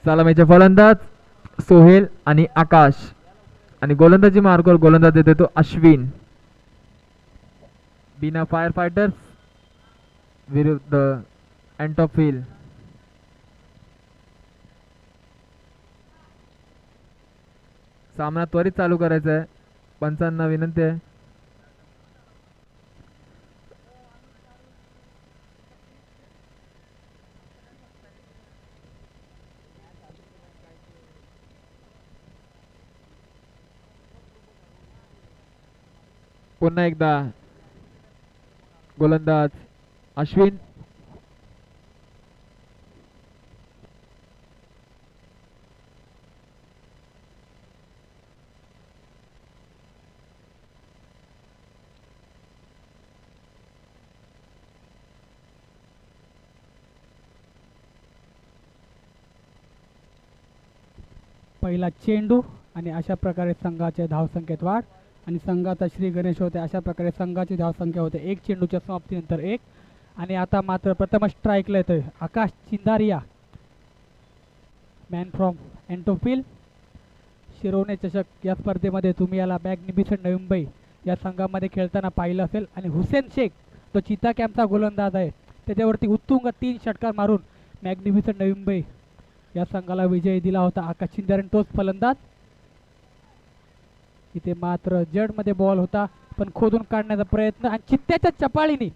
सलामीचे फलंदाज सोहेल आणि आकाश आणि गोलंदाजी मार्गावर गोलंदाज देतो तो अश्विन. बिना फायर फायटर्स विरुद्ध अँटोफिल. सामना त्वरित चालू करायचा आहे. पंचांना विनंती आहे. पुन्हा एकदा गोलंदाज अश्विन. पहिला चेंडू आणि अशा प्रकारे संघाचे धावसंख्येत वाढ आणि संघाचा श्री गणेश होते. अशा प्रकारे संघाची धावसंख्या होते एक चेंडूच्या समाप्तीनंतर एक. आणि आता मात्र प्रथम स्ट्राईकला येतोय आकाश चिंदारिया, मॅन फ्रॉम अँटोफिल. शिरोने चषक या स्पर्धेमध्ये तुम्ही याला मॅग्निफिसंट नवी मुंबई या संघामध्ये खेळताना पाहिलं असेल. आणि हुसेन शेख तो चिता कॅम्पचा गोलंदाज आहे, त्याच्यावरती उत्तुंग 3 षटकार मारून मॅग्निफिसंट नवी मुंबई या संघाला विजय दिला होता. आकाश चिंदारे तोच फलंदाज. इथे मात्र जडमध्ये बॉल होता पण खोदून काढण्याचा प्रयत्न आणि चित्त्याच्या चपाळीने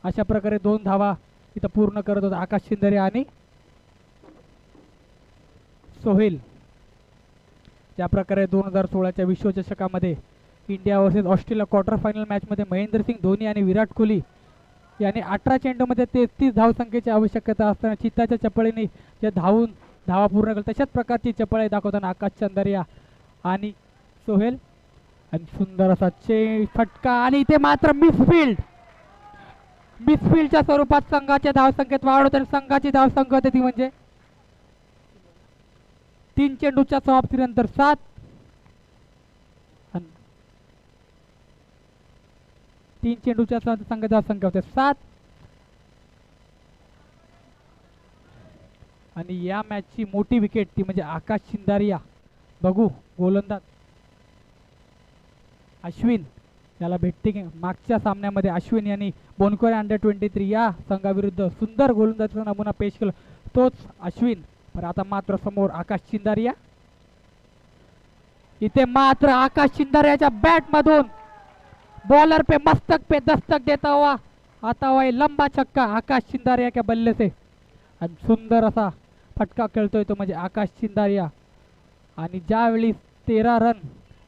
अशा प्रकारे 2 धावा इथं पूर्ण करत होता आकाश चिंदारे आणि सोहेल. ज्या प्रकारे 2016च्या विश्वचषकामध्ये India versus Australia quarter final मॅचमध्ये महेंद्रसिंग धोनी आणि विराट कोहली याने 18 चेंडूमध्ये 33 धावसंख्येची आवश्यकता असताना चित्ताच्या चपळीने जे धावा पूर्ण केल्या तशाच प्रकारची चपळी दाखवताना आकाश चिंदारिया आणि सोहेल. आणि सुंदर असा फटका आणि इथे मात्र मिसफील्डच्या स्वरूपात संघाच्या धावसंख्येत वाढ होते. संघाची धावसंख्या होती ती म्हणजे 3 चेंडूच्या समाप्तीनंतर 7. 3 चेंडूच्या संघाची धावसंख्या होते 7. आणि या मॅचची मोठी विकेट ती म्हणजे आकाश चिंदारिया. बघू गोलंदाज अश्विन याला भेटते की. मागच्या सामन्यामध्ये अश्विन यांनी बोनकोरे अंडर-23 या संघाविरुद्ध सुंदर गोलंदाजीचा नमुना पेश केला, तोच अश्विन. पण आता मात्र समोर आकाश चिंदारिया. इथे मात्र आकाश चिंदारियाच्या बॅट मधून बॉलर पे मस्तक पे दस्तक देता हुआ आता हुआ लंबा छक्का आकाश चिंदारिया के बल्ले से. आणि सुंदर असा फटका खेळतोय तो म्हणजे आकाश चिंदारिया. आणि ज्यावेळी 13 रन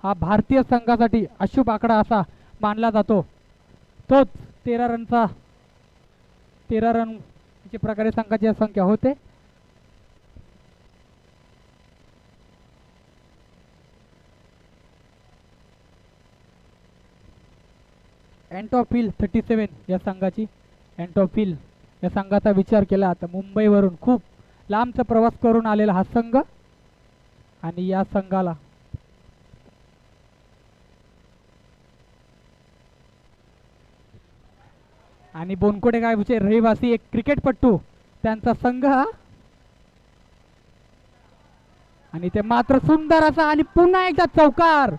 हा भारतीय संघासाठी अशुभ आकडा असा मानला जातो, तोच 13 रन प्रकारे संघाची संख्या होते. अँटोफिल 37 या संघाची. अँटोफिल या संघाचा विचार केला आता मुंबईवरून खूप लांबचा प्रवास करून आलेला हा संघ. आणि या संघाला आणि बोनकोडे गावचे रहिवासी एक क्रिकेटपटू त्यांचा संघ हा. आणि ते मात्र सुंदर असा आणि पुन्हा एकदा चौकार.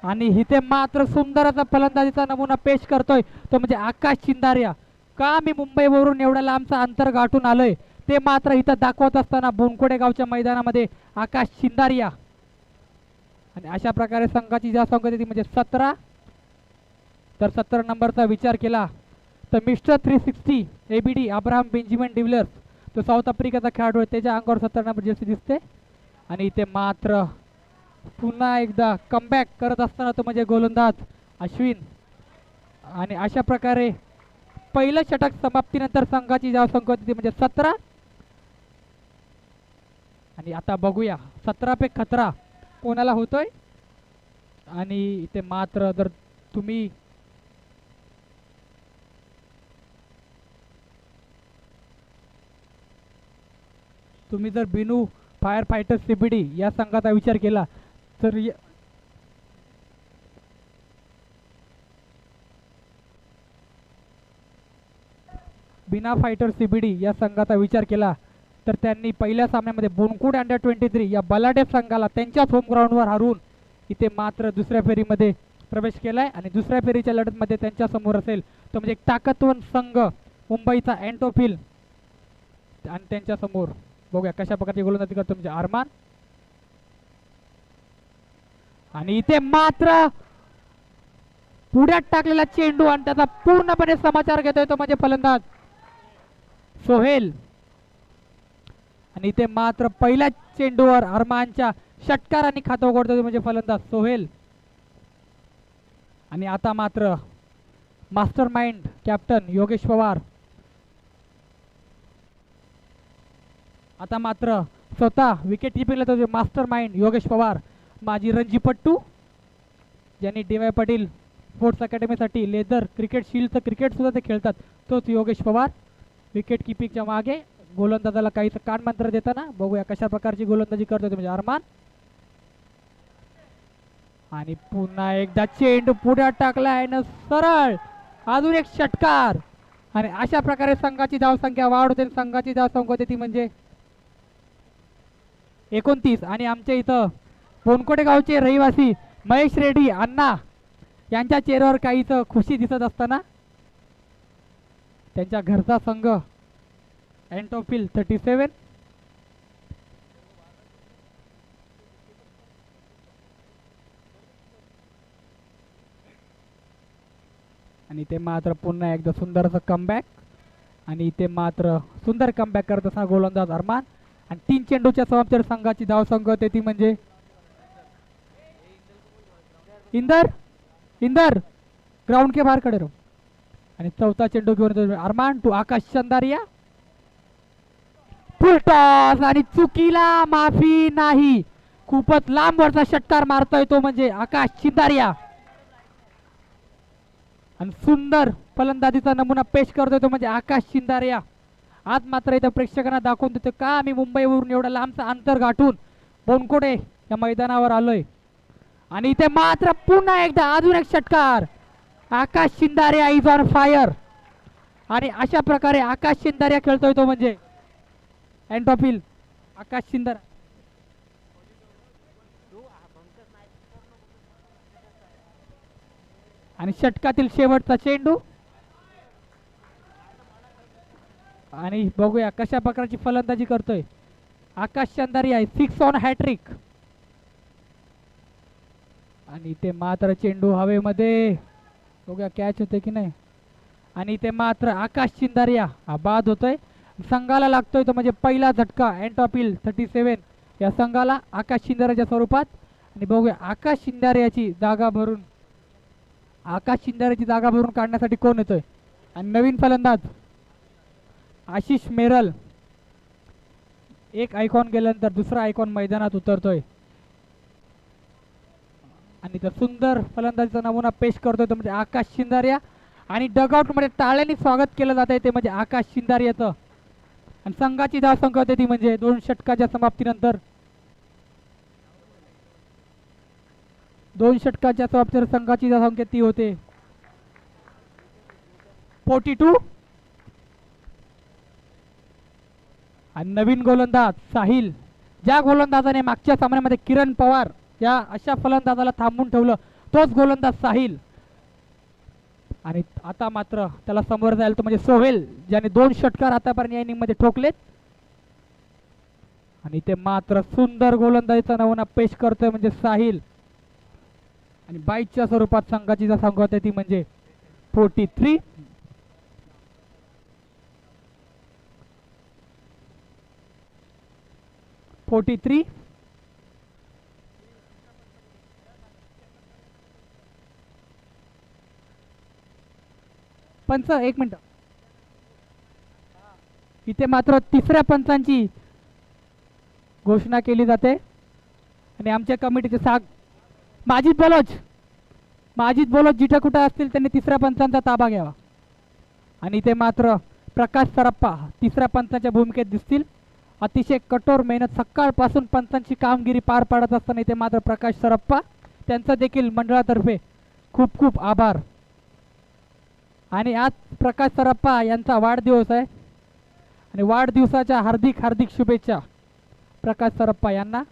आणि इथे मात्र सुंदर असा फलंदाजीचा नमुना पेश करतोय तो म्हणजे आकाश चिंदारिया. का मी मुंबईवरून एवढ्या लांबचा अंतर गाठून आलोय ते मात्र इथं दाखवत असताना बोनकोडे गावच्या मैदानामध्ये आकाश चिंदारिया. आणि अशा प्रकारे संघाची ज्या संख्या ती म्हणजे 17. तर 17 नंबरचा विचार केला तर mister 360 ABD Abraham Benjamin de Villiers तो साऊथ आफ्रिकेचा खेळाडू आहे, त्याच्या अंगावर 17 नंबर जर्सी दिसते. आणि इथे मात्र पुन्हा एकदा कमबॅक करत असताना तो म्हणजे गोलंदाज अश्विन. आणि अशा प्रकारे पहिलं षटक समाप्तीनंतर संघाची धावसंख्या होती ती म्हणजे 17. आणि आता बघूया 17 पे खतरा कोणाला होतोय. आणि इथे मात्र जर तुम्ही जर बिनू फायर फायटर CBD या संघाचा विचार केला तर बिना फायटर CBD या संघाचा विचार केला तर त्यांनी पहिल्या सामन्यामध्ये बोनकुड अंडर-23 या बलाढ्य संघाला त्यांच्याच होम ग्राउंडवर हरवून इथे मात्र दुसऱ्या फेरीमध्ये प्रवेश केलाय आणि दुसऱ्या फेरीच्या लढतमध्ये त्यांच्या समोर असेल तो म्हणजे एक ताकदवान संघ मुंबईचा अँटोफिल आणि त्यांच्या समोर बघूया कशा प्रकारची गोलंदाजी करतो म्हणजे अरमान. आणि इथे मात्र पुढ्यात टाकलेला चेंडू आणि त्याचा पूर्णपणे समाचार घेतोय तो म्हणजे फलंदाज सोहेल. आणि इथे मात्र पहिल्या चेंडूवर अरमानच्या षटकारांनी खातं उघडतोय म्हणजे फलंदाज सोहेल. आणि आता मात्र master mind captain Yogesh Pawar आता मात्र स्वतः विकेट किपिंगला तो मास्टर माइंड योगेश पवार माजी रणजीपट्टू ज्यांनी डी.वाय. पाटील स्पोर्ट्स अकॅडमीसाठी लेदर क्रिकेट शील्डचं क्रिकेट सुद्धा ते खेळतात तोच योगेश पवार विकेट किपिंगच्या मागे गोलंदाजाला काहीच कानमंत्र देताना बघूया कशा प्रकारची गोलंदाजी करतो म्हणजे अरमान. आणि पुन्हा एकदा चेंडू पुढे टाकला आहे ना सरळ अजून एक षटकार आणि अशा प्रकारे संघाची धावसंख्या वाढ होते. संघाची धावसंख्या होते ती म्हणजे 29. आणि आमच्या इथं बोनकोटे गावचे रहिवासी महेश रेड्डी अण्णा यांच्या चेहऱ्यावर काहीच खुशी दिसत असताना त्यांच्या घरचा संघ अँटोफिल 37 आणि ते मात्र पुन्हा एकदा सुंदर असं कमबॅक आणि इथे मात्र सुंदर कमबॅक करत असताना गोलंदाज अरमान. आणि 3 चेंडूच्या समाप्तीवर संघाची धावसंख्या होते ती म्हणजे इंदर ग्राउंड के बाहेर खडे रहो. आणि चौथा चेंडू घेऊन अरमान टू आकाश चंदारिया फुल टॉस आणि चुकीला माफी नाही. खूपच लांब वरचा षटकार मारतोय तो म्हणजे आकाश चिंदारिया आणि सुंदर फलंदाजीचा नमुना पेश करतोय तो म्हणजे आकाश चिंदारिया. आज मात्र इथं प्रेक्षकांना दाखवून देतो का आम्ही मुंबईवरून एवढा लांबचा अंतर गाठून बोनकोडे या मैदानावर आलोय. आणि इथे मात्र पुन्हा एकदा अजून एक षटकार आकाश चिंदारिया इज ऑन फायर. आणि अशा प्रकारे आकाश चिंदारिया खेळतोय तो म्हणजे अँटोफिल आकाश चिंदार. आणि षटकातील शेवटचा चेंडू आणि बघूया कशा प्रकारची फलंदाजी करतोय आकाश चंदारिया 6 ऑन हॅट्रिक. आणि ते मात्र चेंडू हवेमध्ये बघूया कॅच होते की नाही. आणि ते मात्र आकाश चिंदारिया हा बाद होतोय संघाला लागतोय तो म्हणजे पहिला झटका अँटोफिल 37 या संघाला आकाश चिंदारियाच्या स्वरूपात. आणि बघूया आकाश चिंदारियाची जागा भरून काढण्यासाठी कोण येतोय. आणि नवीन फलंदाज आशिष मेरल. एक आयकॉन गेल्यानंतर दुसरा आयकॉन मैदानात उतरतोय आणि तर सुंदर फलंदाजीचा नमुना पेश करतोय तो म्हणजे आकाश चिंदारिया. आणि डगआउट मध्ये टाळ्यांनी स्वागत केलं जात आहे ते म्हणजे आकाश चिंदारियाचं. आणि संघाची धावसंख्या होते ती म्हणजे 2 षटकाच्या समाप्तीनंतर 2 षटकाच्या समाप्तीवर संघाची धावसंख्या ती होते 42. आणि नवीन गोलंदाज साहिल ज्या गोलंदाजाने मागच्या सामन्यामध्ये किरण पवार या अशा फलंदाजाला थांबून ठेवलं तोच गोलंदाज साहिल. आणि आता मात्र त्याला समोर जायला तो म्हणजे सोहेल ज्याने 2 षटकार आतापर्यंत या इनिंग मध्ये ठोकलेत. आणि ते मात्र सुंदर गोलंदाजीचा नमुना पेश करतोय म्हणजे साहिल. आणि 22च्या स्वरूपात संघाची धावसंख्या होते ती म्हणजे 43. पंच एक मिनिट इथे मात्र तिसऱ्या पंचांची घोषणा केली जाते. आणि आमच्या कमिटीचे माजिद बलोच जिथे कुठे असतील त्यांनी तिसऱ्या पंचांचा ताबा घ्यावा. आणि ते मात्र प्रकाश सरप्पा तिसऱ्या पंचांच्या भूमिकेत दिसतील. अतिशय कठोर मेहनत सकाळपासून पंचांची कामगिरी पार पाडत असताना इथे मात्र प्रकाश सरप्पा त्यांचा देखील मंडळातर्फे खूप खूप आभार. आणि आज प्रकाश सरप्पा यांचा वाढदिवस आहे आणि वाढदिवसाच्या हार्दिक हार्दिक शुभेच्छा प्रकाश सरप्पा यांना.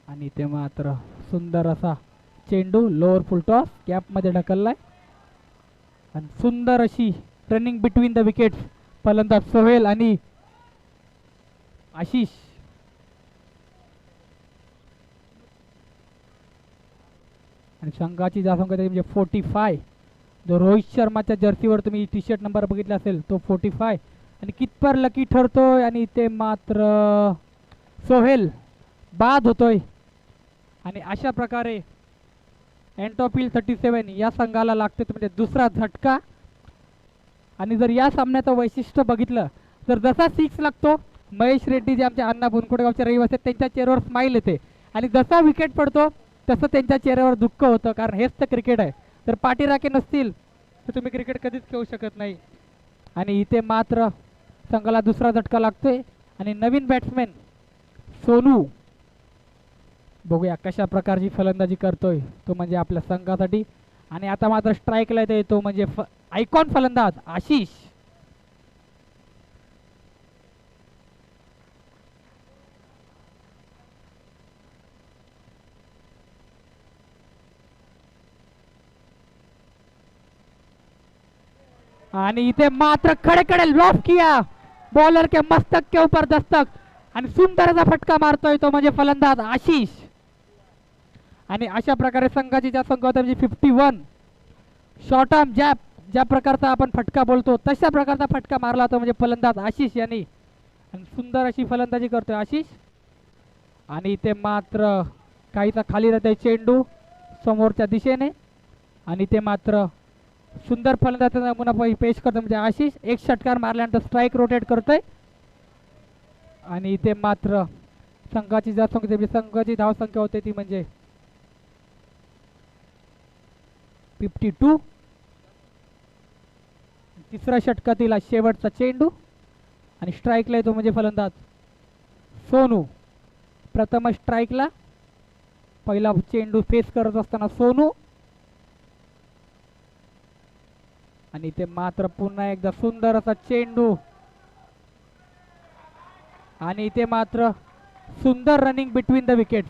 आणि ते मात्र सुंदर असा चेंडू लोअर फुल टॉस कॅपमध्ये ढकललाय आणि सुंदर अशी रनिंग बिटवीन द विकेट्स फलंदाज सोहेल आणि आशिष. आणि संघाची धावसंख्या म्हणजे 45. जो रोहित शर्माच्या जर्सीवर तुम्ही टी शर्ट नंबर बघितला असेल तो 45. आणि कितपर लकी ठरतोय आणि ते मात्र सोहेल बाद होतोय. आणि अशा प्रकारे एंटॉपिल 37 या संघाला लागते म्हणजे दुसरा झटका. आणि जर या सामन्याचं वैशिष्ट्य बघितलं तर जसा 6 लागतो महेश रेड्डी जे आमच्या अण्णा बुनकुडगावचे रहिवासी आहेत त्यांच्या चेहऱ्यावर स्माईल येते आणि जसा विकेट पडतो तसं त्यांच्या चेहऱ्यावर दुःख होतं, कारण हेच तर क्रिकेट आहे. तर पाठीराखे नसतील तर तुम्ही क्रिकेट कधीच खेळू शकत नाही. आणि इथे मात्र संघाला दुसरा झटका लागतोय आणि नवीन बॅट्समॅन सोनू बघूया कशा प्रकारची फलंदाजी करतोय तो म्हणजे आपल्या संघासाठी. आणि आता मात्र स्ट्राईकला येते तो म्हणजे आयकॉन फलंदाज आशिष. आणि इथे मात्र खड़े खड़े लॉफ किया बॉलर के मस्तक के ऊपर दस्तक आणि सुंदर असा फटका मारतोय तो म्हणजे फलंदाज आशिष. आणि अशा प्रकारे संघाची ज्या संघ होता म्हणजे 51 शॉर्ट आर्म जॅप ज्या प्रकारचा आपण फटका बोलतो तशा प्रकारचा फटका मारला होता म्हणजे फलंदाज आशिष यांनी. आणि सुंदर अशी फलंदाजी करतोय आशिष. आणि इथे मात्र काहीसा खाली राहतोय चेंडू समोरच्या दिशेने आणि ते मात्र सुंदर फलंदाजीचा नमुना पेश करतो म्हणजे आशिष. एक षटकार मारल्यानंतर स्ट्राईक रोटेट करतोय. आणि इथे मात्र संघाची ज्या संघाची धावसंख्या होते ती म्हणजे 52. तिसऱ्या षटकातील शेवटचा चेंडू आणि स्ट्राईकला येतो म्हणजे फलंदाज सोनू. प्रथम स्ट्राईकला पहिला चेंडू फेस करत असताना सोनू. आणि ते मात्र पुन्हा एकदा सुंदर असा चेंडू आणि इथे मात्र सुंदर रनिंग बिटवीन द विकेट्स.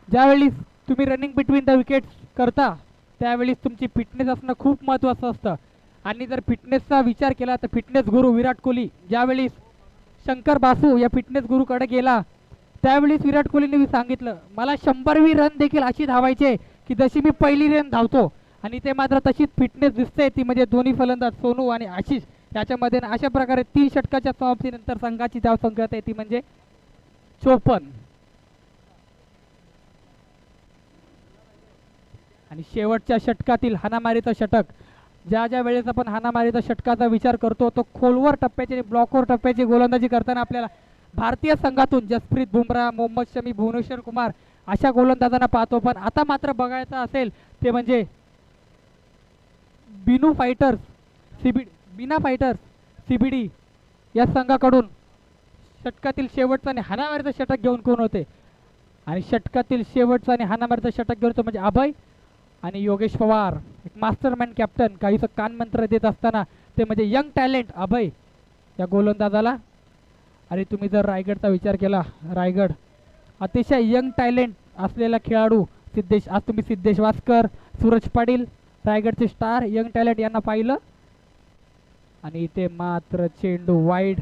ज्यावेळी तुम्ही रनिंग बिटवीन द विकेट्स करता त्यावेळी तुमची फिटनेस असणं खूप महत्त्वाचं असतं. आणि जर फिटनेसचा विचार केला तर फिटनेस गुरु विराट कोहली ज्यावेळी शंकर बासू या फिटनेस गुरुकडे गेला त्यावेळीच विराट कोहलीने सांगितलं मला 100वी रन देखील अशी धावायचे की जशी मी पहिली रन धावतो. आणि ते मात्र तशीच फिटनेस दिसते ती म्हणजे दोन्ही फलंदाज सोनू आणि आशिष याच्यामध्ये. अशा प्रकारे 3 षटकाच्या समाप्तीनंतर संघाची धावसंख्या आहे ती म्हणजे 54. आणि शेवटच्या षटकातील हाणामारीचं षटक ज्या ज्या वेळेस आपण हाणामारीचा षटकाचा विचार करतो तो खोलवर टप्प्याची ब्लॉकवर टप्प्याची गोलंदाजी करताना आपल्याला भारतीय संघातून जसप्रीत बुमराह मोहम्मद शमी भुवनेश्वर कुमार अशा गोलंदाजांना पाहतो. पण आता मात्र बघायचं असेल ते म्हणजे बिना फायटर्स सीबीडी या संघाकडून षटकातील शेवटचा आणि हाणामारीचं षटक घेऊन कोण होते. आणि षटकातील शेवटचा आणि हाणामारीचं षटक घेऊन तो म्हणजे अभय आणि योगेश पवार एक मास्टरमॅन कॅप्टन. काहीसं कानमंत्र देत असताना ते म्हणजे यंग टॅलेंट अभय या गोलंदाजाला. आणि तुम्ही जर रायगडचा विचार केला रायगड अतिशय यंग टॅलेंट असलेला खेळाडू सिद्धेश आज तुम्ही सिद्धेश वास्कर सूरज पाटील रायगडचे स्टार यंग टॅलेंट यांना पाहिलं. आणि इथे मात्र चेंडू वाईड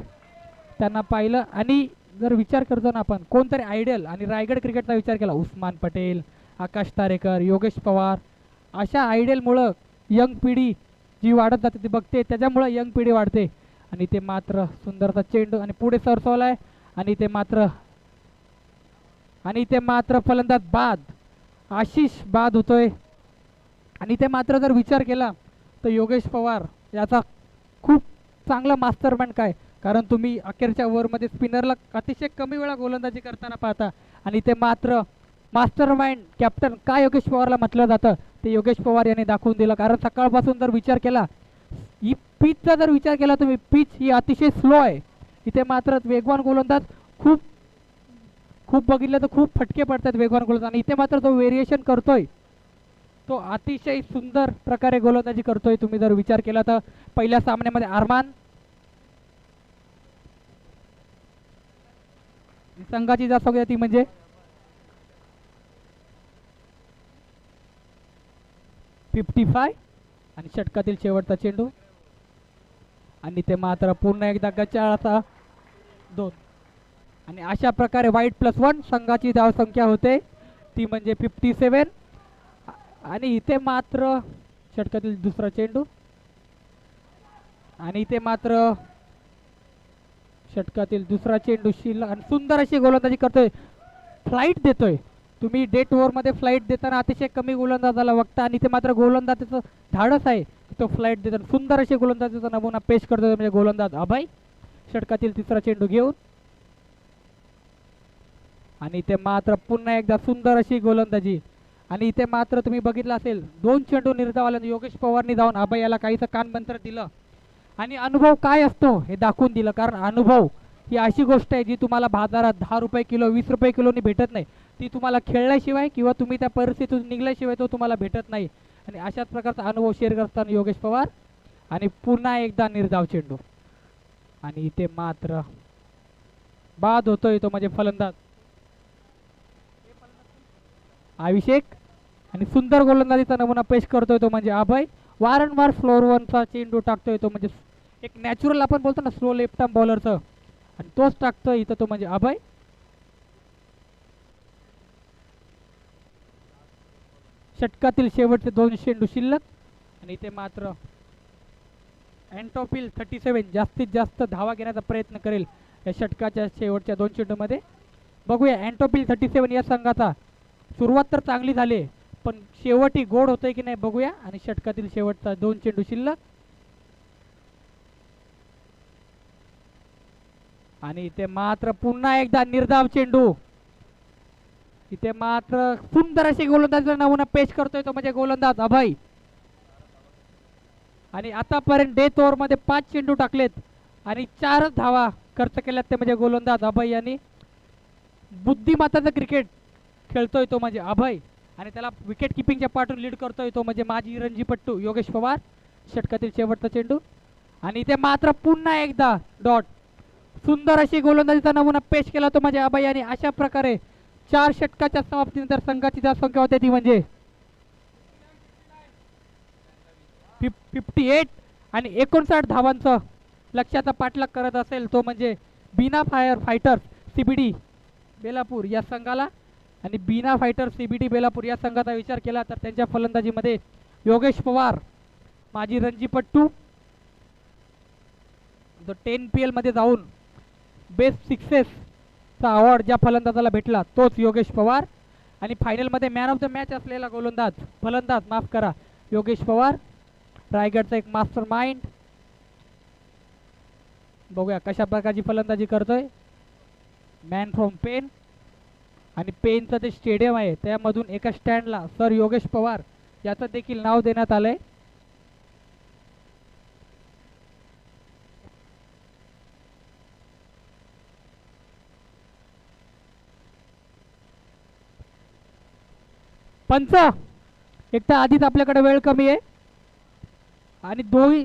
त्यांना पाहिलं. आणि जर विचार करतो ना आपण कोणतरी आयडियल आणि रायगड क्रिकेटचा विचार केला उस्मान पटेल आकाश तारेकर योगेश पवार अशा आयडियलमुळं यंग पिढी जी वाढत जाते ती बघते त्याच्यामुळं यंग पिढी वाढते. आणि ते मात्र सुंदरचा चेंडू आणि पुढे सरसवलाय आणि ते मात्र फलंदाज बाद आशिष बाद होतोय. आणि ते मात्र जर विचार केला तर योगेश पवार याचा खूप चांगला मास्टरमॅन काय कारण तुम्ही अखेरच्या ओव्हरमध्ये स्पिनरला अतिशय कमी वेळा गोलंदाजी करताना पाहता. आणि ते मात्र मास्टरमाइंड कॅप्टन काय योगेश पवारला म्हटलं जातं ते योगेश पवार यांनी दाखवून दिलं. कारण सकाळपासून जर विचार केला ही पिचचा जर विचार केला तुम्ही पिच ही अतिशय स्लो आहे. इथे मात्र वेगवान गोलंदाज खूप बघितलं तर खूप फटके पडतात वेगवान गोलंदाज. आणि इथे मात्र तो व्हेरिएशन करतोय तो अतिशय सुंदर प्रकारे गोलंदाजी करतोय. तुम्ही जर विचार केला तर पहिल्या सामन्यामध्ये अरमान संघाची जास्त संख्या ती म्हणजे 55 आणि षटकातील शेवटचा चेंडू आणि ते मात्र पुन्हा एकदा गचाळाचा 2 आणि अशा प्रकारे वाईट +1 संघाची धावसंख्या होते ती म्हणजे 57 आणि इथे मात्र षटकातील दुसरा चेंडू आणि इथे मात्र षटकातील दुसरा चेंडू शिल्लक आणि सुंदर अशी गोलंदाजी करतोय. फ्लाईट देतोय. तुम्ही डेट ओव्हरमध्ये फ्लाईट देताना अतिशय कमी गोलंदाजाला बघता आणि ते मात्र गोलंदाजाचं धाडस आहे तो फ्लाईट देताना सुंदर अशी गोलंदाजीचा नमुना पेश करतोय म्हणजे गोलंदाज अभय. षटकातील तिसरा चेंडू घेऊन आणि इथे मात्र पुन्हा एकदा सुंदर अशी गोलंदाजी आणि इथे मात्र तुम्ही बघितलं असेल 2 चेंडू निर्धाव आल्यानंतर योगेश पवारनी जाऊन अभय याला काहीसं कानमंत्र दिलं आणि अनुभव काय असतो हे दाखवून दिलं. कारण अनुभव ही अशी गोष्ट आहे जी तुम्हाला बाजारात 10 रुपये किलो 20 रुपये किलोनी भेटत नाही. ती तुम्हाला खेळल्याशिवाय किंवा तुम्ही त्या परिस्थितीतून निघल्याशिवाय तो तुम्हाला भेटत नाही. आणि अशाच प्रकारचा अनुभव शेअर करताना योगेश पवार आणि पुन्हा एकदा निर्धाव चेंडू आणि इथे मात्र बाद होतोय तो म्हणजे फलंदाज अभिषेक आणि सुंदर गोलंदाजीचा नमुना पेश करतोय तो म्हणजे अभय. वारंवार फ्लोअर वनचा चेंडू टाकतोय तो म्हणजे एक नॅचरल आपण बोलतो ना स्लो लेफ्ट आर्म बॉलरचं आणि तोच टाकतोय इथं तो म्हणजे अभय. षटकातील शेवटचे 2 चेंडू शिल्लक आणि इथे मात्र अँटोफिल 37 जास्तीत जास्त धावा घेण्याचा प्रयत्न करेल या षटकाच्या शेवटच्या 2 चेंडूमध्ये. बघूया अँटोफिल 37 या संघाचा सुरुवात तर चांगली झाली पण शेवटी गोड होतंय की नाही बघूया. आणि षटकातील शेवटचा 2 चेंडू शिल्लक आणि इथे मात्र पुन्हा एकदा निर्धाव चेंडू. इथे मात्र सुंदर अशी गोलंदाजीचा नमुना पेश करतोय तो म्हणजे गोलंदाज अभय. आणि आतापर्यंत डेथ ओव्हर मध्ये 5 चेंडू टाकलेत आणि 4 धावा खर्च केल्यात ते म्हणजे गोलंदाज अभय यांनी. बुद्धिमत्ताचं क्रिकेट खेळतोय तो म्हणजे अभय आणि त्याला विकेट किपिंगच्या पाठून लीड करतोय तो म्हणजे माजी रणजीपट्टू योगेश पवार. षटकातील शेवटचा चेंडू आणि इथे मात्र पुन्हा एकदा डॉट. सुंदर अशी गोलंदाजीचा नमुना पेश केला तो म्हणजे अभय आणि अशा प्रकारे 4 षटकाच्या समाप्तीनंतर संघाची धावसंख्या होते ती म्हणजे 58 आणि 59 धावांचं लक्ष्याचा पाठलाग करत असेल तो म्हणजे बीना फायटर सीबीडी बेलापूर या संघाला. आणि बीना फायटर सीबीडी बेलापूर या संघाचा विचार केला तर त्यांच्या फलंदाजीमध्ये योगेश पवार माजी रणजीपट्टू जो 10 PL मध्ये जाऊन बेस्ट सिक्सेसचा अवॉर्ड ज्या फलंदाजाला भेटला तोच योगेश पवार आणि फायनलमध्ये मॅन ऑफ द मॅच असलेला फलंदाज माफ करा योगेश पवार. रायगडचा एक मास्टर माइंड. बघूया कशा प्रकारची फलंदाजी करतोय. मॅन फ्रॉम पेन आणि पेनचं ते स्टेडियम आहे त्यामधून एका स्टँडला सर योगेश पवार याचं देखील नाव देण्यात आलंय. पंच एकटा आधीच आपल्याकडे वेळ कमी आहे आणि दोही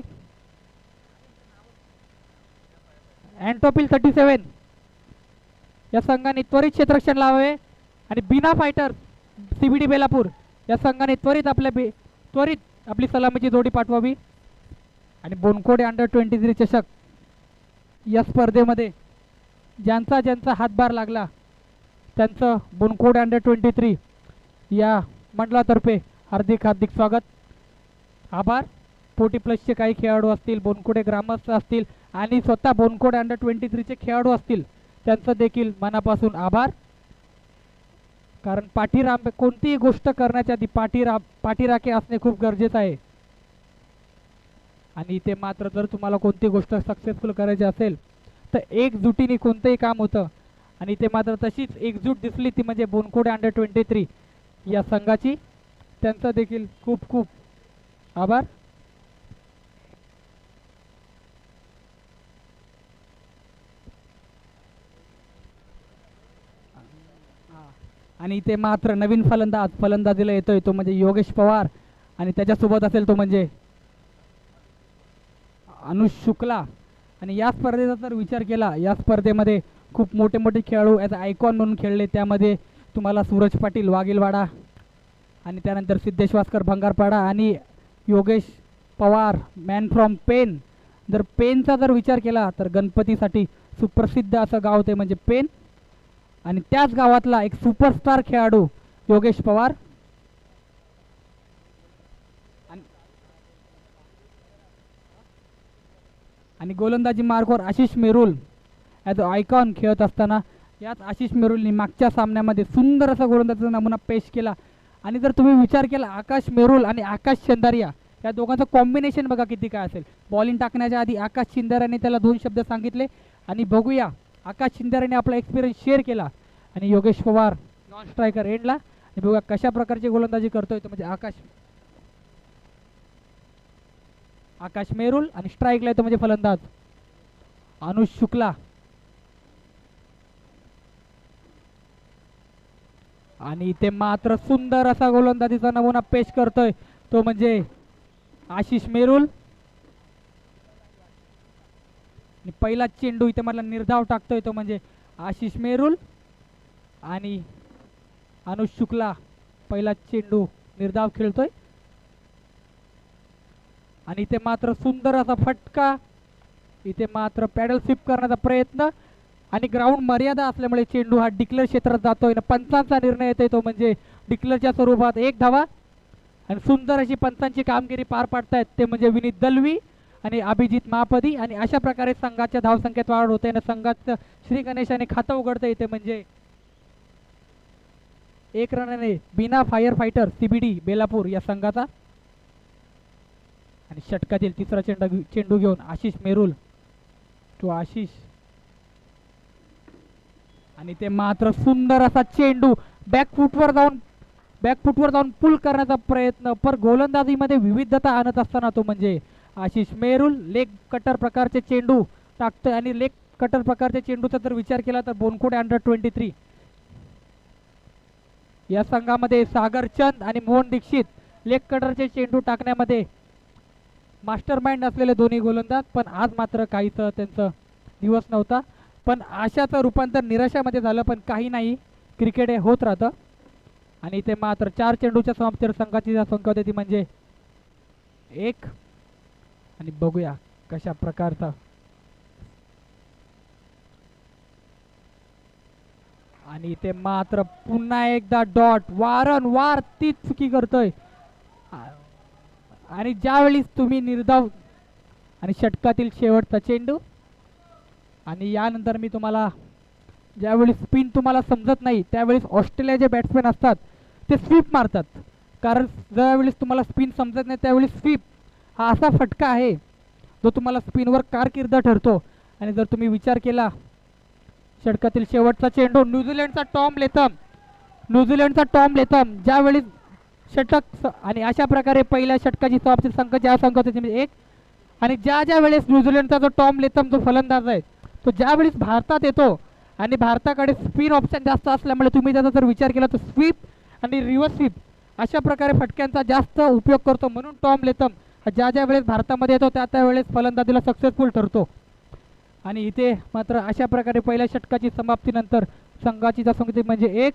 अँटोफिल 37 या संघाने त्वरित क्षेत्ररक्षण लावावे आणि बिना फायटर सीबीडी बेलापूर या संघाने त्वरित आपली सलामीची जोडी पाठवावी. आणि बोनकोडे अंडर-23 चषक या स्पर्धेमध्ये ज्यांचा हातभार लागला त्यांचं बोनकोडे अंडर-23 या मंडळातर्फे हार्दिक स्वागत आभार. 40+ काही खेळाडू असतील बोनकोडे ग्रामस्थ असतील आणि स्वतः बोनकोडे अंडर-23 खेळाडू असतील त्यांचं देखील मनापासून आभार. कारण कोणतीही गोष्ट करण्याच्या आधी पाठीराखे असणे खूप गरजेचं आहे. आणि इथे मात्र जर तुम्हाला कोणती गोष्ट सक्सेसफुल करायची असेल तर एकजुटीने कोणतंही काम होतं आणि इथे मात्र तशीच एकजूट दिसली ती म्हणजे बोनकोडे अंडर-23 या संघाची. त्यांचा देखील खूप आभार. आणि इथे मात्र नवीन फलंदाजीला येतोय तो म्हणजे योगेश पवार आणि त्याच्यासोबत असेल तो म्हणजे अनुष शुक्ला. आणि या स्पर्धेचा जर विचार केला, या स्पर्धेमध्ये खूप मोठे मोठे खेळाडू ॲज आयकॉन म्हणून खेळले. त्यामध्ये तुम्हाला सूरज पाटील वाघिलवाडा आणि त्यानंतर सिद्धेश वास्कर भंगारपाडा आणि योगेश पवार मॅन फ्रॉम पेन. जर पेनचा जर विचार केला तर गणपतीसाठी सुप्रसिद्ध असं गाव ते म्हणजे पेन आणि त्याच गावातला एक सुपरस्टार खेळाडू योगेश पवार. आणि गोलंदाजी मार्गावर आशिष मेरुल ॲज अ आयकॉन खेळत असताना याच आशिष मेरुलनी मागच्या सामन्यामध्ये सुंदर असा गोलंदाजीचा नमुना पेश केला. आणि जर तुम्ही विचार केला आकाश मेरुल आणि आकाश चंदारिया या दोघांचं कॉम्बिनेशन बघा किती काय असेल. बॉलिंग टाकण्याच्या आधी आकाश चिंदाऱ्याने त्याला 2 शब्द सांगितले आणि बघूया आकाश चिंदाऱ्याने आपला एक्सपिरियन्स शेअर केला आणि योगेश पवार नॉन स्ट्रायकर एंडला. आणि बघूया कशा प्रकारची गोलंदाजी करतोय तो म्हणजे आकाश मेरुल आणि स्ट्राईकला येतो म्हणजे फलंदाज अनुष शुक्ला. आणि इथे मात्र सुंदर असा गोलंदाजीचा नमुना पेश करतोय तो म्हणजे आशिष मेरुल. आणि पहिला चेंडू इथे मला निर्धाव टाकतोय तो म्हणजे आशिष मेरुल आणि अनुष शुक्ला पहिला चेंडू निर्धाव खेळतोय. आणि इथे मात्र सुंदर असा फटका, इथे मात्र पॅडल स्वीप करण्याचा प्रयत्न आणि ग्राउंड मर्यादा असल्यामुळे चेंडू हा डिक्लेअर क्षेत्रात जातोय. पंचांचा निर्णय येतोय तो म्हणजे डिक्लेअरच्या स्वरूपात 1 धावा. आणि सुंदर अशी पंचांची कामगिरी पार पाडतायत ते म्हणजे विनीत दलवी आणि अभिजित महापदी. आणि अशा प्रकारे संघाच्या धावसंख्येत वाढ होते आणि संघाचं श्री गणेशाने खातं उघडतं इथे म्हणजे 1 रनाने बिना फायर फायटर CBD बेलापूर या संघाचा. आणि षटकातील तिसरा चेंडू घेऊन आशिष मेरुल तो आशिष. आणि ते मात्र सुंदर असा चेंडू बॅकफुटवर जाऊन पुल करण्याचा प्रयत्न. पर गोलंदाजीमध्ये विविधता आणत असताना तो म्हणजे आशिष मेरुल लेग कटर प्रकारचे चेंडू टाकतोय. आणि लेग कटर प्रकारच्या चेंडूचा जर विचार केला तर बोनखोडे अंडर-23 या संघामध्ये सागर चंद आणि मोहन दीक्षित लेग कटरचे चेंडू टाकण्यामध्ये मास्टर माइंड असलेले दोन्ही गोलंदाज. पण आज मात्र काहीच त्यांचं दिवस नव्हता. पण आशाचं रूपांतर निराशामध्ये झालं. पण काही नाही, क्रिकेट हे होत राहतं. आणि इथे मात्र 4 चेंडूच्या समाप्तीवर संघाची संख्या होती ती म्हणजे 1. आणि बघूया कशा प्रकारचा आणि इथे मात्र पुन्हा एकदा डॉट वारंवार तीच चुकी करतोय. आणि ज्यावेळी तुम्ही निर्धाव आणि षटकातील शेवटचा चेंडू. आणि यानंतर मी तुम्हाला ज्यावेळी स्पिन तुम्हाला समजत नाही त्यावेळेस ऑस्ट्रेलियाचे बॅट्समॅन असतात ते स्वीप मारतात. कारण ज्यावेळेस तुम्हाला स्पिन समजत नाही त्यावेळी स्वीप हा असा फटका आहे जो तुम्हाला स्पिनवर कारकीर्द ठरतो. आणि जर तुम्ही विचार केला षटकातील शेवटचा चेंडू न्यूझीलंडचा टॉम लेथम ज्यावेळी षटक. आणि अशा प्रकारे पहिल्या षटकाची समाप्ती संघ ज्या संघ होते म्हणजे 1. आणि ज्या वेळेस न्यूझीलंडचा जो टॉम लेथम जो फलंदाज आहे तो ज्यावेळेस भारतात येतो आणि भारताकडे स्पिन ऑप्शन जास्त असल्यामुळे तुम्ही त्याचा जर विचार केला तर स्वीप आणि रिव्हर्स स्वीप अशा प्रकारे फटक्यांचा जास्त उपयोग करतो. म्हणून टॉम लेथम ज्या वेळेस भारतामध्ये येतो त्या वेळेस फलंदाजीला सक्सेसफुल ठरतो. आणि इथे मात्र अशा प्रकारे पहिल्या षटकाची समाप्तीनंतर संघाची धावसंख्या म्हणजे 1.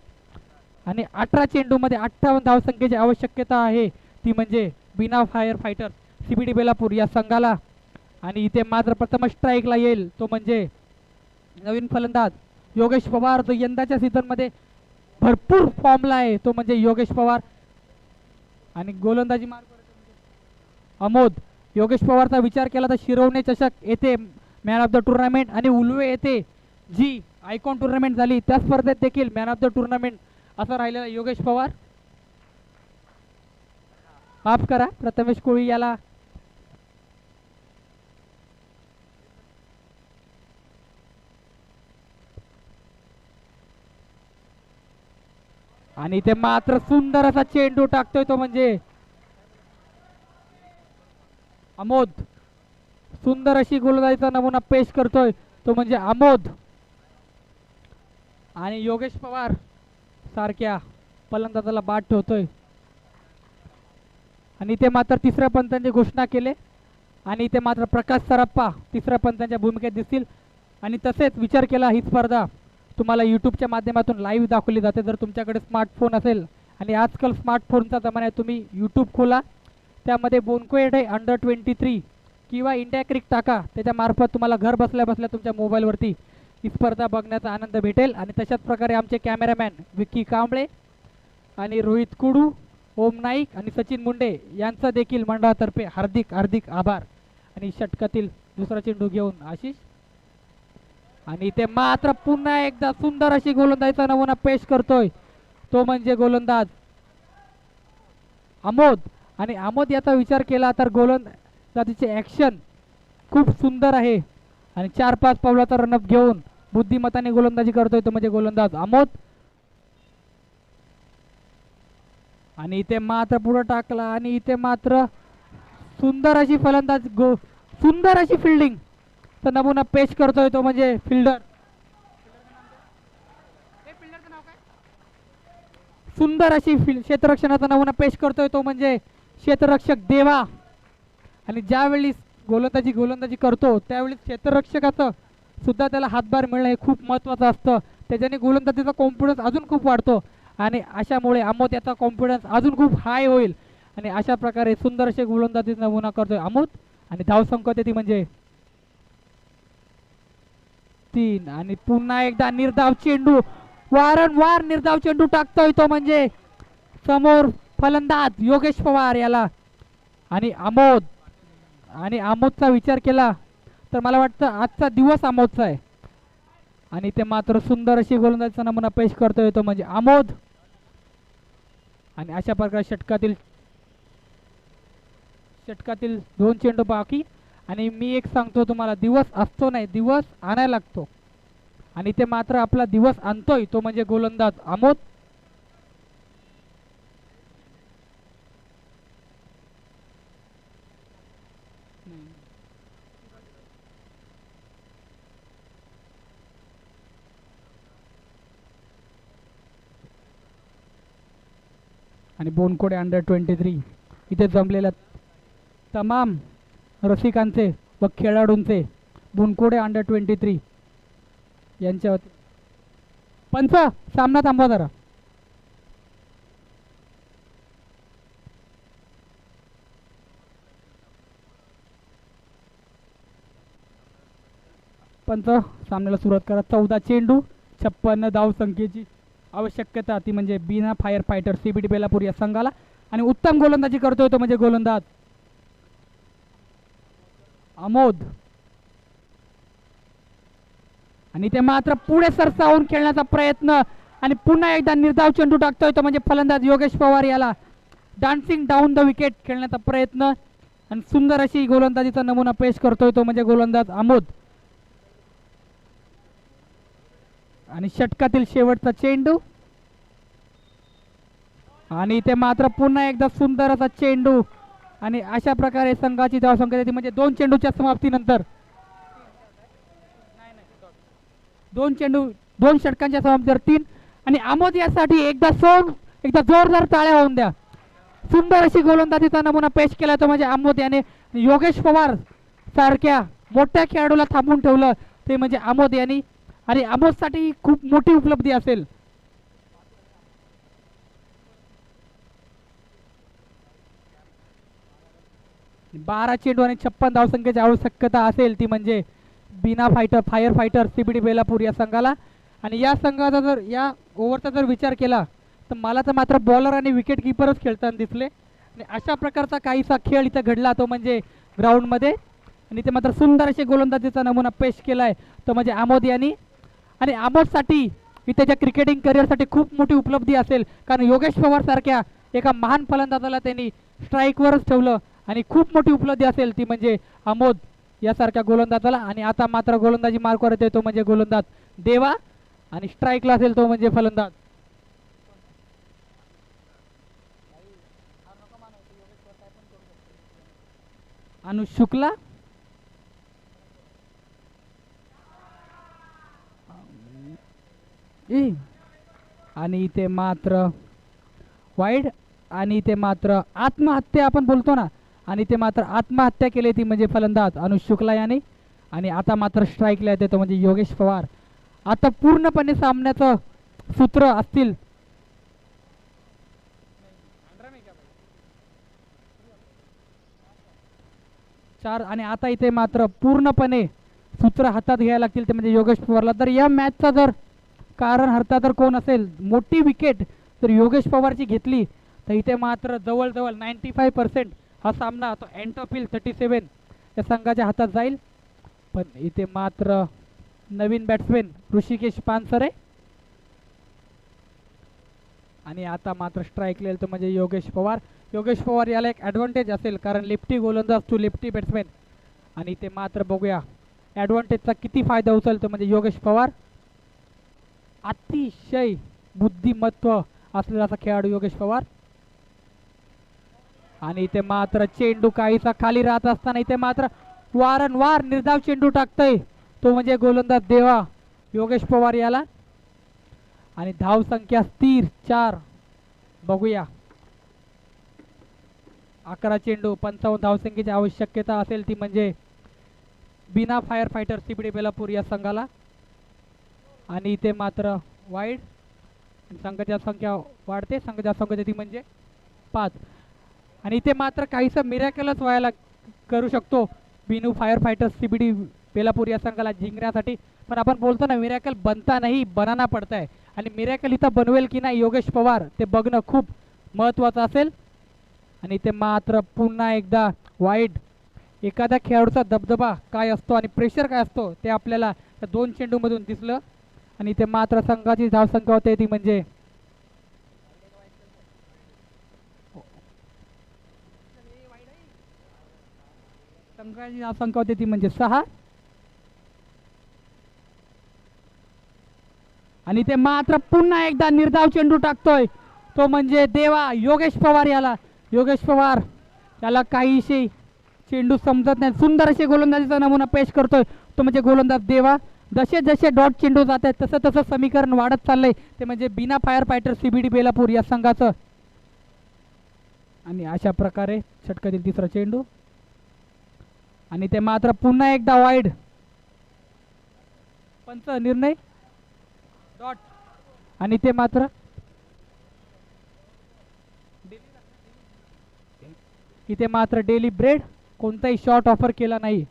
आणि 18 चेंडूमध्ये 58 धावसंख्येची आवश्यकता आहे ती म्हणजे बिना फायर फायटर CBD बेलापूर या संघाला. आणि इथे मात्र प्रथम स्ट्राईकला येईल तो म्हणजे नवीन फलंदाज योगेश पवार जो यंदाच्या सीझनमध्ये भरपूर फॉर्मला आहे तो म्हणजे योगेश पवार. आणि गोलंदाजी मार्ग अमोद. योगेश पवारचा विचार केला तर शिरवणे चषक येथे मॅन ऑफ द टुर्नामेंट आणि उल्वे येथे जी आयकॉन टुर्नामेंट झाली त्या स्पर्धेत देखील मॅन ऑफ द टुर्नामेंट असा राहिलेला योगेश पवार. माफ करा प्रथमेश कोळी याला आणि ते मात्र सुंदर असा चेंडू टाकतोय तो म्हणजे अमोद. सुंदर अशी गोलंदाजीचा नमुना पेश करतोय तो म्हणजे अमोद. आणि योगेश पवार सारख्या फलंदाजाला बाद ठेवतोय. आणि इथे मात्र तिसऱ्या पंचांची घोषणा केले आणि इथे मात्र प्रकाश सराप्पा तिसऱ्या पंचांच्या भूमिकेत दिसतील. आणि तसेच विचार केला ही स्पर्धा तुम्हाला यूट्यूबच्या माध्यमातून लाईव्ह दाखवली जाते. जर तुमच्याकडे स्मार्टफोन असेल आणि आजकाल स्मार्टफोनचा जमाना आहे, तुम्ही यूट्यूब खोला, त्यामध्ये बोनकोएडे अंडर 23 किंवा इंडिया क्रिक टाका, त्याच्यामार्फत तुम्हाला घर बसल्या बसल्या तुमच्या मोबाईलवरती ही स्पर्धा बघण्याचा आनंद भेटेल. आणि तशाच प्रकारे आमचे कॅमेरामॅन विक्की कांबळे आणि रोहित कुडू, ओम नाईक आणि सचिन मुंडे यांचा देखील मंडळातर्फे हार्दिक हार्दिक आभार. आणि षटकातील दुसरा चेंडू घेऊन आशिष. आणि इथे मात्र पुन्हा एकदा सुंदर अशी गोलंदाजीचा नमुना पेश करतोय, तो म्हणजे गोलंदाज आमोद. आणि आमोद याचा विचार केला तर गोलंदाजीचे ॲक्शन खूप सुंदर आहे आणि 4-5 पावलाचा रनअप घेऊन बुद्धिमत्ताने गोलंदाजी करतोय, तो म्हणजे गोलंदाज आमोद. आणि इथे मात्र पुढे टाकला आणि इथे मात्र सुंदर अशी फलंदाज सुंदर अशी फिल्डिंग चा नमुना पेश करतोय, तो म्हणजे फिल्डर. सुंदर अशी क्षेत्ररक्षणाचा नमुना पेश करतोय, तो म्हणजे क्षेत्ररक्षक देवा. आणि ज्यावेळी गोलंदाजी करतो त्यावेळी क्षेत्ररक्षकाचं सुद्धा त्याला हातभार मिळणं हे खूप महत्त्वाचं असतं. त्याच्याने गोलंदाजीचा कॉन्फिडन्स अजून खूप वाढतो आणि अशामुळे अमोद याचा कॉन्फिडन्स अजून खूप हाय होईल. आणि अशा प्रकारे सुंदर असे गोलंदाजीचा नमुना करतोय अमोद. आणि धावसंख्या ती म्हणजे 3. आणि पुन्हा एकदा निर्धाव चेंडू, वारंवार निर्धाव चेंडू टाकतोय, तो म्हणजे समोर फलंदाज योगेश पवार याला. आणि आमोदचा विचार केला तर मला वाटतं आजचा दिवस आमोदचा आहे. आणि ते मात्र सुंदर अशी गोलंदाजीचा नमुना पेश करतोय, तो म्हणजे आमोद. आणि अशा प्रकारे षटकातील 2 चेंडू बाकी. आणि मी एक सांगतो तुम्हाला, दिवस असतो नाही, दिवस आणायला लागतो. आणि ते मात्र आपला दिवस आणतोय, तो म्हणजे गोलंदाज आमोद. आणि बोनकोडे अंडर 23 इथे जमलेल्या तमाम रसिकांचे व खेळाडूंचे बोनकोडे अंडर 23 यांच्या पंच सामना थांबवा जरा. पंच सामन्याला सुरुवात करा. 14 चेंडू 56 धाव संख्येची आवश्यकता, ती म्हणजे बिना फायर फायटर CBD बेलापूर या संघाला. आणि उत्तम गोलंदाजी करतोय, तो म्हणजे गोलंदाज आमोद. आणि ते मात्र पुढे सरसावून खेळण्याचा प्रयत्न आणि पुन्हा एकदा निर्धाव चेंडू टाकतोय, तो म्हणजे फलंदाज योगेश पवार याला. डान्सिंग डाऊन द विकेट खेळण्याचा प्रयत्न आणि सुंदर अशी गोलंदाजीचा नमुना पेश करतोय, तो म्हणजे गोलंदाज आमोद. आणि षटकातील शेवटचा चेंडू आणि ते मात्र पुन्हा एकदा सुंदर असा चेंडू. आणि अशा प्रकारे संघाची धावसंख्या ती म्हणजे 2 चेंडूच्या समाप्तीनंतर 2 षटकांच्या समाप्तीवर 3. आणि आमोद यासाठी एकदा जोरदार टाळ्या होऊन द्या. सुंदर अशी गोलंदाजीचा नमुना पेश केला, तो म्हणजे आमोद याने. योगेश पवार सारख्या मोठ्या खेळाडूला थांबून ठेवलं, ते म्हणजे आमोद यांनी. आणि आमोदसाठी खूप मोठी उपलब्धी असेल. बारा चेंडू आणि 56 धावसंख्येची आवश्यकता असेल, ती म्हणजे बिना फायर फायटर CBD बेलापूर या संघाला. आणि या संघाचा जर या ओव्हरचा जर विचार केला तर मला तर मात्र बॉलर आणि विकेट किपरच खेळताना दिसले. आणि अशा प्रकारचा काहीसा खेळ इथं घडला, तो म्हणजे ग्राउंडमध्ये. आणि ते मात्र सुंदर असे गोलंदाजीचा नमुना पेश केलाय, तो म्हणजे आमोद यांनी. आणि आमोदसाठी इथे त्याच्या क्रिकेटिंग करिअरसाठी खूप मोठी उपलब्धी असेल, कारण योगेश पवार सारख्या एका महान फलंदाजाला त्यांनी स्ट्राईकवरच ठेवलं. आणि खूप मोठी उपलब्धी असेल, ती म्हणजे आमोद यासारख्या गोलंदाजाला. आणि आता मात्र गोलंदाजी मार्कवर येते, तो म्हणजे गोलंदाज देवा. आणि स्ट्राईकला असेल, तो म्हणजे फलंदाज अनुज शुक्ला. आणि इथे मात्र वाईड. आणि इथे मात्र आत्महत्या आपण बोलतो ना, आणि ते मात्र आत्महत्या केली ती म्हणजे फलंदाज अनुज शुक्ला याने. आणि आता मात्र स्ट्राईकला येते तो म्हणजे योगेश पवार. आता पूर्णपणे सामन्याचं सूत्र असतील चार. आणि आता इथे मात्र पूर्णपणे सूत्र हातात घ्यायला लागतील ते म्हणजे योगेश पवारला. तर या मॅचचा जर कारण हरता तर कोण असेल, मोठी विकेट जर योगेश पवारची घेतली तर इथे मात्र जवळजवळ 95% हा सामना तो अँटोफिल 37 या संघाच्या हातात जाईल. पण इथे मात्र नवीन बॅट्समॅन ऋषिकेश पानसरे. आणि आता मात्र स्ट्राईक लिहिल तो म्हणजे योगेश पवार. योगेश पवार याला एक ॲडव्हान्टेज असेल कारण लेफ्टी गोलंदाज तो लेफ्टी बॅट्समॅन. आणि इथे मात्र बघूया ॲडव्हान्टेजचा किती फायदा उचलतो म्हणजे योगेश पवार. अतिशय बुद्धिमत्व असलेला असा खेळाडू योगेश पवार. आणि इथे मात्र चेंडू काहीसा खाली राहत असताना इथे मात्र वारंवार निर्धाव चेंडू टाकतोय तो म्हणजे गोलंदाज देवा योगेश पवार याला. आणि धाव संख्या स्थिर 4. बघूया 11 चेंडू 55 धावसंख्येची आवश्यकता असेल ती म्हणजे बिना फायर फायटर सीबीडी बेलापूर या संघाला. आणि इथे मात्र वाईड. संघाची संख्या वाढते, संघाची संख्या ती म्हणजे 5. आणि इथे मात्र काहीसं मिरॅकलच व्हायला करू शकतो Binu fire fighter CBD Belapur या संघाला जिंकण्यासाठी. पण आपण बोलतो ना मिरॅकल बनता नाही बनाना पडता है. आणि मिरॅकल इथं बनवेल की नाही योगेश पवार ते बघणं खूप महत्त्वाचं असेल. आणि इथे मात्र पुन्हा एकदा वाईड. एखाद्या खेळाडूचा दबदबा काय असतो आणि प्रेशर काय असतो ते आपल्याला त्या 2 चेंडूमधून दिसलं. आणि इथे मात्र संघाची धावसंख्या होते ती म्हणजे संघाची धावसंख्या होते ती म्हणजे 6. आणि ते मात्र पुन्हा एकदा निर्धाव चेंडू टाकतोय तो म्हणजे देवा योगेश पवार याला. योगेश पवार याला काहीशी चेंडू समजत नाही. सुंदर असे गोलंदाजीचा नमुना पेश करतोय तो म्हणजे गोलंदाज देवा. जसे जसे डॉट चेंडू जात आहेत तसं तसं समीकरण वाढत चाललंय ते म्हणजे बिना फायर फायटर सीबीडी बेलापूर या संघाचं. आणि अशा प्रकारे षटकातील तिसरा चेंडू. आणि ते मात्र पुन्हा एकदा वाईड. पंच निर्णय डॉट. आणि ते मात्र इथे मात्र डेली ब्रेड कोणताही शॉट ऑफर केला नाही.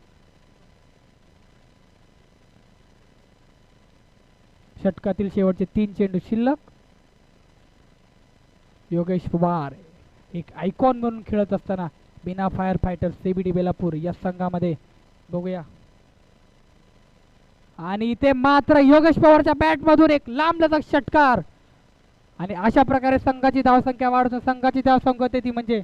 षटकातील शेवटचे 3 चेंडू शिल्लक. योगेश पवार एक आयकॉन म्हणून खेळत असताना बिना फायर फायटर सीबीडी बेलापूर या संघामध्ये बघूया. आणि इथे मात्र योगेश पवारच्या बॅट मधून एक लांबलचक षटकार. आणि अशा प्रकारे संघाची धावसंख्या वाढतो. संघाची धावसंख्या होते ती म्हणजे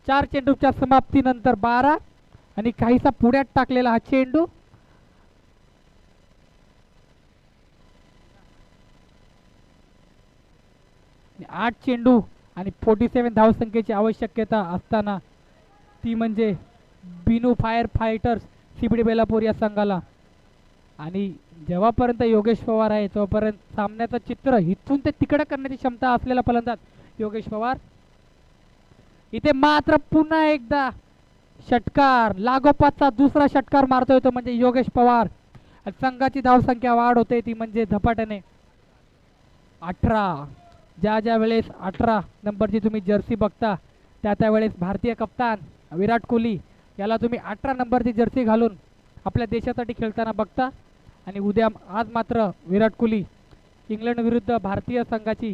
4 चेंडूच्या समाप्तीनंतर 12. आणि काहीसा पुढ्यात टाकलेला हा चेंडू. आणि 8 चेंडू आणि 47 धावसंख्येची आवश्यकता असताना ती म्हणजे Binu fire fighters CBD Belapur या संघाला. आणि जेव्हापर्यंत योगेश पवार आहे तोपर्यंत सामन्याचं चित्र इथून ते तिकडे करण्याची क्षमता असलेला फलंदाज योगेश पवार. इथे मात्र पुन्हा एकदा षटकार लागोपाठचा दुसरा षटकार मारतोय तो म्हणजे योगेश पवार. संघाची धावसंख्या वाढ होते ती म्हणजे झपाट्याने 18. ज्या ज्या वेळेस 18 नंबरची तुम्ही जर्सी बघता त्या त्यावेळेस भारतीय कप्तान विराट कोहली याला तुम्ही 18 नंबरची जर्सी घालून आपल्या देशासाठी खेळताना बघता. आणि उद्या आज मात्र विराट कोहली इंग्लंड विरुद्ध भारतीय संघाची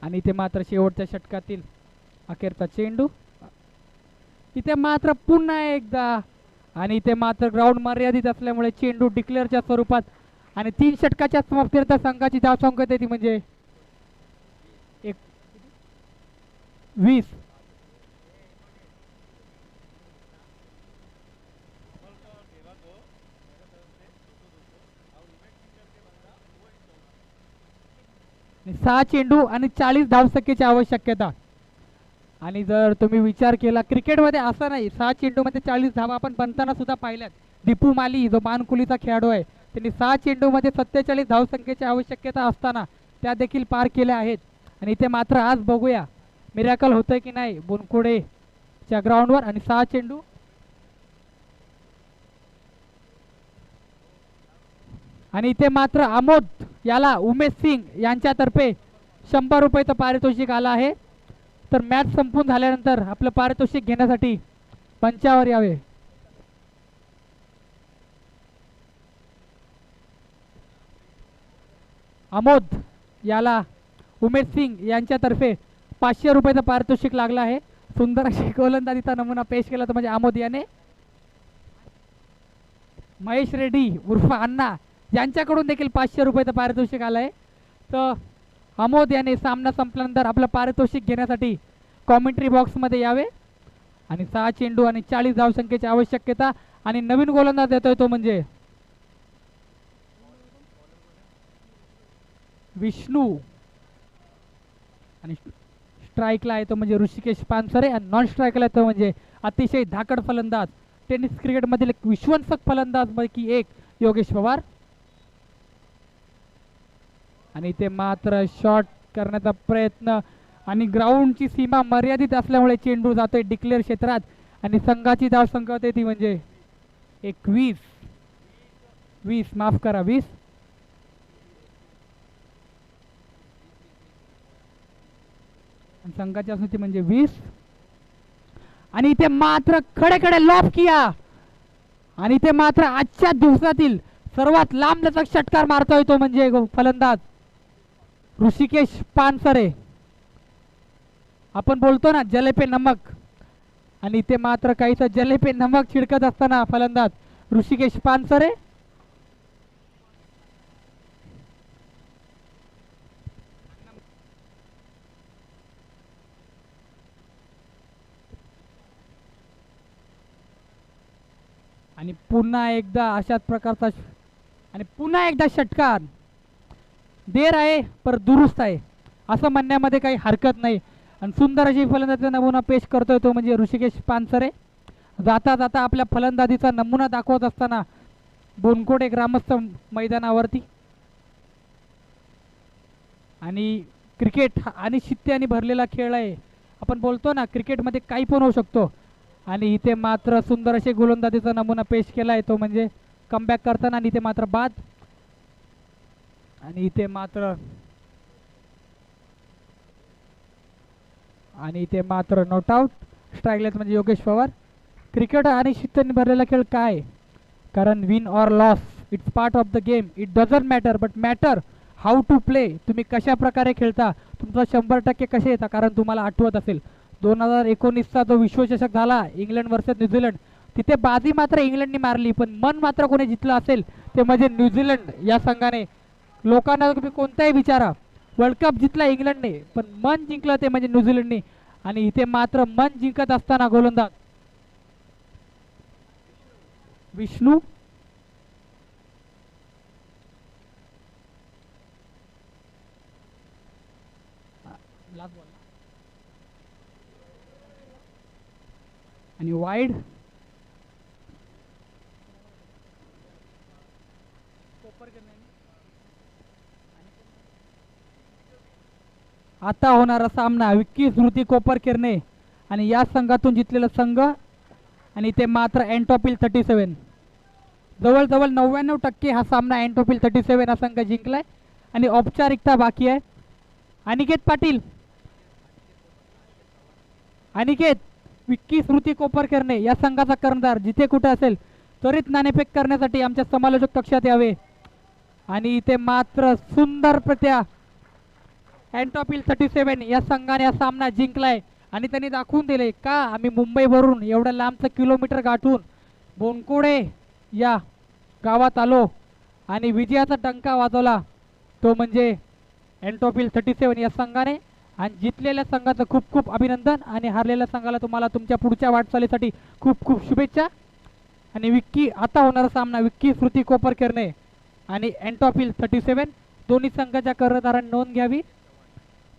आणि इथे मात्र शेवटच्या षटकातील अखेरचा चेंडू. इथे मात्र पुन्हा एकदा. आणि इथे मात्र ग्राउंड मर्यादित असल्यामुळे चेंडू डिक्लेअरच्या स्वरूपात. आणि 3 षटकाच्या समाप्तीनंतर संघाची धावसंख्या होते ती म्हणजे 20. 6 चेंडू आणि 40 धावसंख्येची आवश्यकता. आणि जर तुम्ही विचार केला क्रिकेटमध्ये असं नाही, 6 चेंडूमध्ये 40 धावा आपण बनताना सुद्धा पाहिल्यात. दीपू माली जो मानकुलीचा खेळाडू आहे त्यांनी 6 चेंडूमध्ये 47 धावसंख्येची आवश्यकता असताना त्या देखील पार केल्या आहेत. आणि इथे मात्र आज बघूया मिरॅकल होतंय की नाही बोनकुडेच्या ग्राउंडवर. आणि 6 चेंडू आणि इथे मात्र आमोद याला उमेश सिंग यांच्यातर्फे 100 रुपयाचं पारितोषिक आलं आहे. तर मॅच संपून झाल्यानंतर आपलं पारितोषिक घेण्यासाठी मंचावर यावे. आमोद याला उमेश सिंग यांच्यातर्फे 500 रुपयाचं पारितोषिक लागलं आहे. सुंदर अशी गोलंदाजीचा नमुना पेश केला तर म्हणजे आमोद याने. महेश रेड्डी उर्फ अण्णा यांच्याकडून देखील 500 रुपयाचं पारितोषिक आलं आहे. तर आमोद याने सामना संपल्यानंतर आपलं पारितोषिक घेण्यासाठी कॉमेंट्री बॉक्समध्ये यावे. आणि 6 चेंडू आणि 40 धावसंख्येची आवश्यकता. आणि नवीन गोलंदाज येतोय तो म्हणजे विष्णू. आणि स्ट्राईकला आहे तो म्हणजे ऋषिकेश पानसरे. आणि नॉन स्ट्राईकला आहे तो म्हणजे अतिशय धाकड फलंदाज, टेनिस क्रिकेटमधील एक विश्वसनीय फलंदाज पैकी एक योगेश पवार. आणि ते मात्र शॉट करण्याचा प्रयत्न आणि ग्राउंडची सीमा मर्यादित असल्यामुळे चेंडू जातोय डिक्लेअर क्षेत्रात. आणि संघाची धावसंख्या होते ती म्हणजे 20 माफ करा 20. संघाची असते म्हणजे 20. आणि इथे मात्र खडे खडे लॉफ किया. आणि इथे मात्र आजच्या दिवसातील सर्वात लांब लचक षटकार मारतोय तो म्हणजे फलंदाज ऋषिकेश पानसरे. आपण बोलतो ना जले पे नमक, आणि इथे मात्र काहीसा जले पे नमक छिडकत असताना फलंदाज ऋषिकेश पानसरे. आणि पुन्हा एकदा अशाच प्रकारचा आणि पुन्हा एकदा षटकार. देर आहे पर दुरुस्त आहे असं म्हणण्यामध्ये काही हरकत नाही. आणि सुंदर अशी फलंदाजीचा नमुना पेश करतोय तो म्हणजे ऋषिकेश पानसरे. जाता जाता आपल्या फलंदाजीचा नमुना दाखवत असताना बोनकोडे ग्रामस्थ मैदानावरती. आणि क्रिकेट हा अनिश्चिततेने भरलेला खेळ आहे. आपण बोलतो ना क्रिकेटमध्ये काही पण होऊ शकतो. आणि इथे मात्र सुंदर असे गोलंदाजीचा नमुना पेश केला आहे तो म्हणजे कमबॅक करताना. आणि इथे मात्र बाद. आणि इथे मात्र नॉट आउट. स्ट्राईकलेस म्हणजे योगेश पवार. क्रिकेट आणि शिस्तीने भरलेला खेळ काय, कारण win or loss it's part of the game. It doesn't matter but matter how to play. तुम्ही कशा प्रकारे खेळता, तुमचा 100% कसे येतात. कारण तुम्हाला आठवत असेल 2019चा जो विश्वचषक झाला इंग्लंड वर्सेस न्यूझीलंड, तिथे बाजी मात्र इंग्लंडने मारली पण मन मात्र कोणी जिंकलं असेल ते म्हणजे न्यूझीलंड या संघाने. लोकांना तुम्ही कोणताही विचारा, वर्ल्ड कप जिंकला इंग्लंडने पण मन जिंकलं ते म्हणजे न्यूझीलंडने. आणि इथे मात्र मन जिंकत असताना गोलंदाज विष्णू. आणि वाईड. आता होणारा सामना विक्की स्मृती कोपरकेरने आणि या संघातून जिंकलेला संघ. आणि ते मात्र एंटॉपिल 37. जवळजवळ 99% हा सामना एंटॉपिल 37 हा संघ जिंकलाय. आणि औपचारिकता बाकी आहे. अनिकेत पाटील, अनिकेत विक्की स्मृती कोपरकेरने या संघाचा कर्णधार जिथे कुठे असेल त्वरित नाणेफेक करण्यासाठी आमच्या समालोचक कक्षात यावे. आणि इथे मात्र सुंदरप्रत्या एंटॉपिल 37 या संघाने हा सामना जिंकलाय. आणि त्यांनी दाखवून दिले का आम्ही मुंबईवरून एवढं लांबचं किलोमीटर गाठून बोनकोडे या गावात आलो आणि विजयाचा डंका वाजवला तो म्हणजे एंटॉपिल 37 या संघाने. आणि जिंकलेल्या संघाचं खूप खूप अभिनंदन आणि हारलेल्या संघाला तुम्हाला तुमच्या पुढच्या वाटचालीसाठी खूप खूप शुभेच्छा. आणि विक्की आता होणारा सामना विक्की स्मृती कोपरकेरने आणि एंटॉपिल 37 दोन्ही संघाच्या कर्णधारांनी नोंद घ्यावी.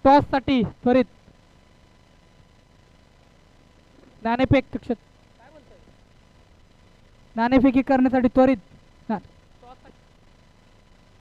टॉस साठी त्वरित नाणेफेक नाणेफेकी करण्यासाठी त्वरित